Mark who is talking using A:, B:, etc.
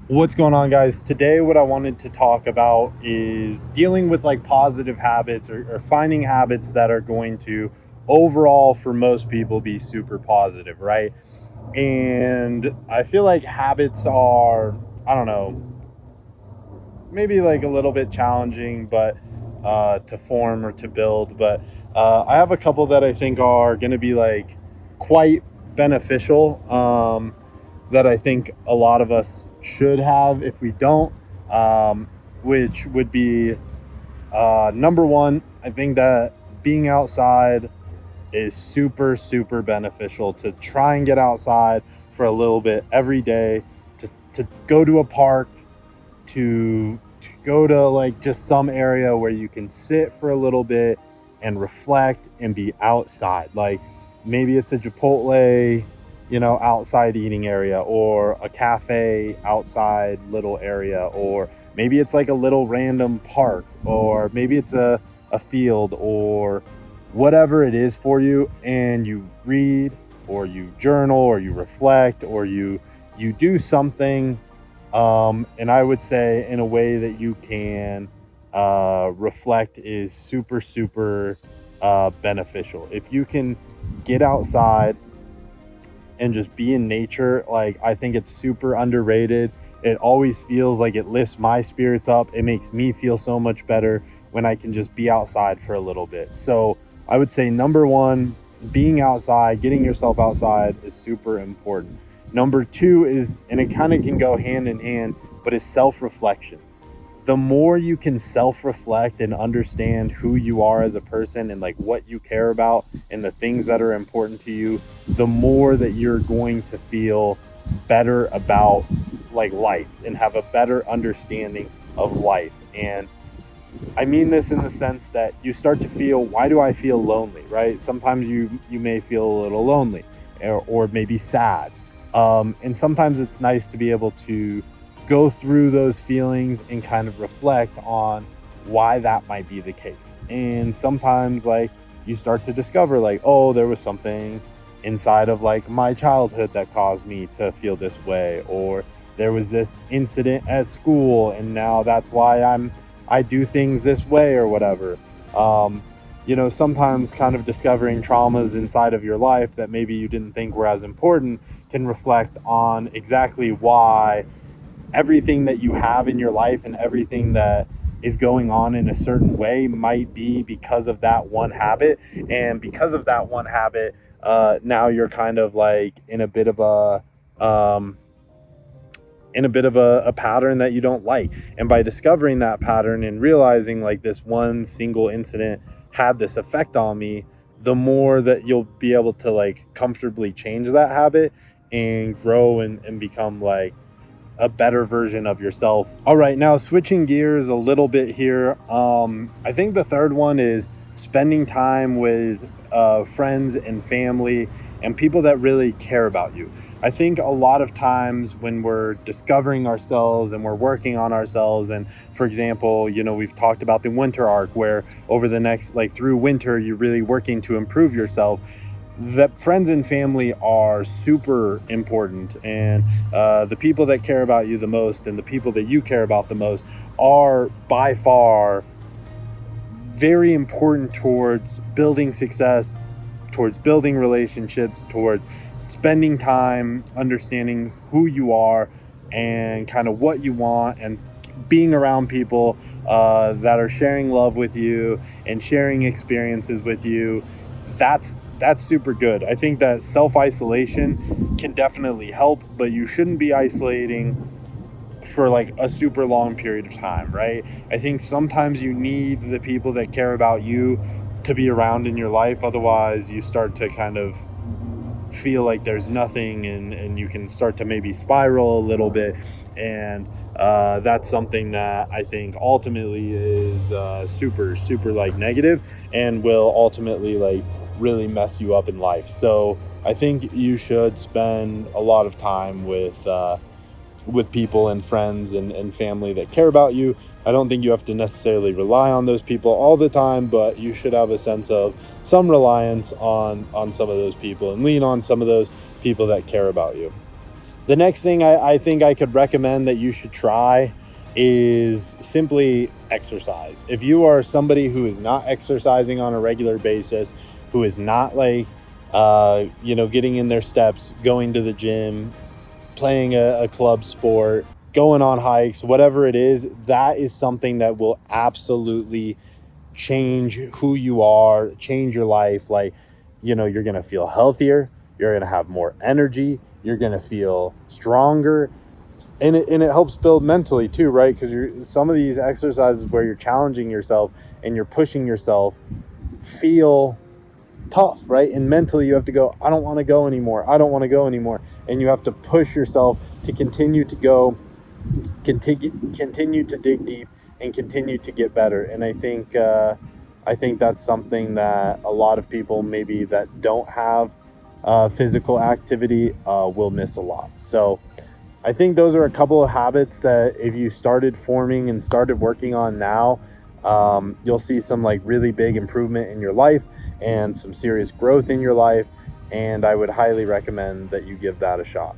A: What's going on, guys? Today what I wanted to talk about is dealing with like positive habits, or finding habits that are going to overall for most people be super positive, right? And I feel like habits are, I don't know, maybe like a little bit challenging, but to form or to build. But I have a couple that I think are going to be like quite beneficial, that I think a lot of us should have if we don't, which would be number one. I think that being outside is super, super beneficial. To try and get outside for a little bit every day, to go to a park, to go to like just some area where you can sit for a little bit and reflect and be outside. Like maybe it's a Chipotle, outside eating area, or a cafe outside little area, or maybe it's like a little random park, or maybe it's a field, or whatever it is for you. And you read, or you journal, or you reflect, or you do something, and I would say in a way that you can reflect is super, super beneficial. If you can get outside and just be in nature, like, I think it's super underrated. It always feels like it lifts my spirits up. It makes me feel so much better when I can just be outside for a little bit. So I would say number one, being outside, getting yourself outside is super important. Number two is, and it kind of can go hand in hand, but is self-reflection. The more you can self-reflect and understand who you are as a person, and like what you care about and the things that are important to you, the more that you're going to feel better about like life and have a better understanding of life. And I mean this in the sense that you start to feel, why do I feel lonely, right? Sometimes you may feel a little lonely, or maybe sad. And sometimes it's nice to be able to go through those feelings and kind of reflect on why that might be the case. And sometimes like you start to discover like, oh, there was something inside of like my childhood that caused me to feel this way, or there was this incident at school and now that's why I do things this way, or whatever. Sometimes kind of discovering traumas inside of your life that maybe you didn't think were as important can reflect on exactly why everything that you have in your life and everything that is going on in a certain way might be because of that one habit. And because of that one habit, now you're kind of like in a bit of a pattern that you don't like. And by discovering that pattern and realizing like this one single incident had this effect on me, the more that you'll be able to like comfortably change that habit and grow and become like a better version of yourself. All right, now switching gears a little bit here. I think the third one is spending time with friends and family and people that really care about you. I think a lot of times when we're discovering ourselves and we're working on ourselves, and for example, we've talked about the winter arc, where over the next, like through winter, you're really working to improve yourself. That friends and family are super important, and the people that care about you the most and the people that you care about the most are by far very important towards building success, towards building relationships, towards spending time understanding who you are and kind of what you want, and being around people that are sharing love with you and sharing experiences with you. That's super good. I think that self-isolation can definitely help, but you shouldn't be isolating for like a super long period of time, right? I think sometimes you need the people that care about you to be around in your life. Otherwise, you start to kind of feel like there's nothing, and you can start to maybe spiral a little bit. And that's something that I think ultimately is super, super like negative, and will ultimately like really mess you up in life. So I think you should spend a lot of time with people and friends and family that care about you. I don't think you have to necessarily rely on those people all the time, but you should have a sense of some reliance on some of those people, and lean on some of those people that care about you. The next thing I think I could recommend that you should try is simply exercise. If you are somebody who is not exercising on a regular basis, who is not like, getting in their steps, going to the gym, playing a club sport, going on hikes, whatever it is, that is something that will absolutely change who you are, change your life. Like, you're going to feel healthier, you're going to have more energy, you're going to feel stronger. And it helps build mentally too, right? Because some of these exercises where you're challenging yourself and you're pushing yourself feel tough, right? And mentally you have to go, I don't want to go anymore, I don't want to go anymore. And you have to push yourself to continue to go, continue to dig deep, and continue to get better. And I think that's something that a lot of people maybe that don't have physical activity will miss a lot. So I think those are a couple of habits that if you started forming and started working on now, you'll see some like really big improvement in your life and some serious growth in your life. And I would highly recommend that you give that a shot.